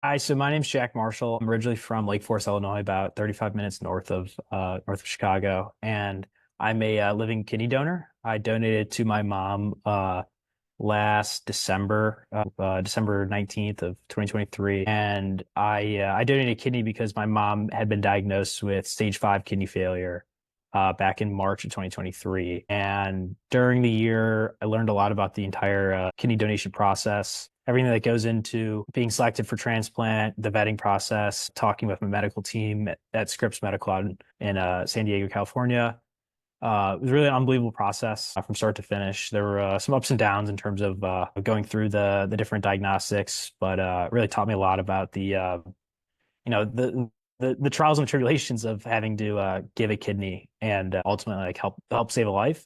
Hi, so my name's Jack Marshall. I'm originally from Lake Forest, Illinois, about 35 minutes north of Chicago, and I'm a living kidney donor. I donated to my mom last December, December 19th of 2023, and I donated a kidney because my mom had been diagnosed with stage 5 kidney failure back in March of 2023. And during the year, I learned a lot about the entire kidney donation process, everything that goes into being selected for transplant, the vetting process, talking with my medical team at Scripps Medical out in San Diego, California. It was really an unbelievable process from start to finish. There were some ups and downs in terms of going through the different diagnostics, but really taught me a lot about you know, the trials and tribulations of having to give a kidney and ultimately like help save a life.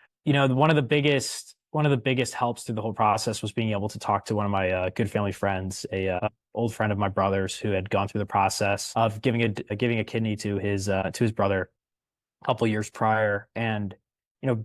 One of the biggest helps through the whole process was being able to talk to one of my good family friends, a old friend of my brother's who had gone through the process of giving a kidney to his brother a couple years prior. And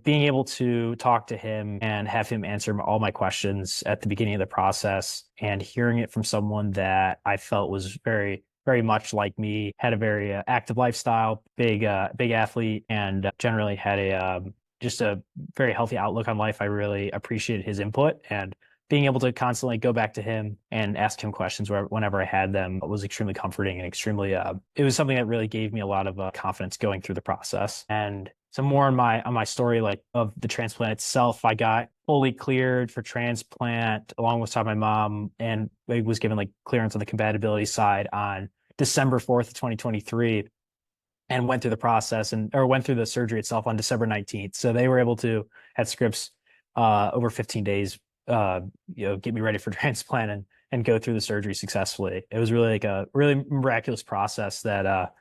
being able to talk to him and have him answer all my questions at the beginning of the process, and hearing it from someone that I felt was very, very much like me, had a very active lifestyle, big athlete, and generally had a just a very healthy outlook on life. I really appreciated his input, and being able to constantly go back to him and ask him questions whenever I had them was extremely comforting and extremely, it was something that really gave me a lot of confidence going through the process. And so more on my story, like of the transplant itself, I got fully cleared for transplant alongside my mom, and I was given like clearance on the compatibility side on December 4th, 2023, and went through the process or went through the surgery itself on December 19th. So they were able to, at Scripps, over 15 days, get me ready for transplant and go through the surgery successfully. It was really like a really miraculous process that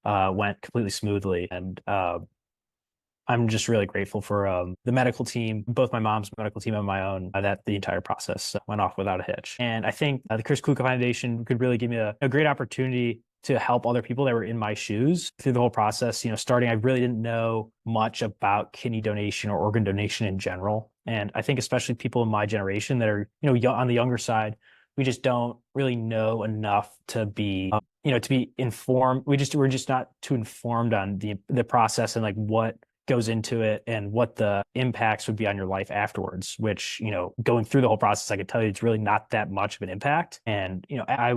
went completely smoothly. And I'm just really grateful for the medical team, both my mom's medical team and my own, that the entire process went off without a hitch. And I think the Chris Kluka Foundation could really give me a great opportunity to help other people that were in my shoes through the whole process. Starting, I really didn't know much about kidney donation or organ donation in general. And I think especially people in my generation that are, on the younger side, we just don't really know enough to be, to be informed. We're just not too informed on the process and like what goes into it and what the impacts would be on your life afterwards, which, going through the whole process, I could tell you it's really not that much of an impact. And, I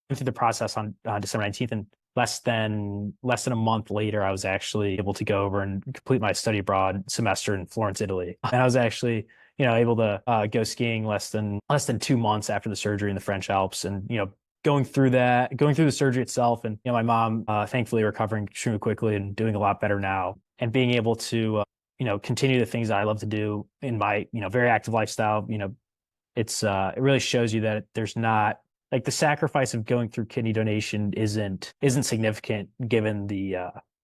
went through the process on December 19th, and less than a month later, I was actually able to go over and complete my study abroad semester in Florence, Italy. And I was actually, able to go skiing less than 2 months after the surgery in the French Alps. And, going through the surgery itself, and my mom thankfully recovering extremely quickly and doing a lot better now, and being able to continue the things that I love to do in my very active lifestyle. It really shows you that there's not like the sacrifice of going through kidney donation isn't significant given the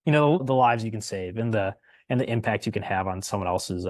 the lives you can save and the impact you can have on someone else's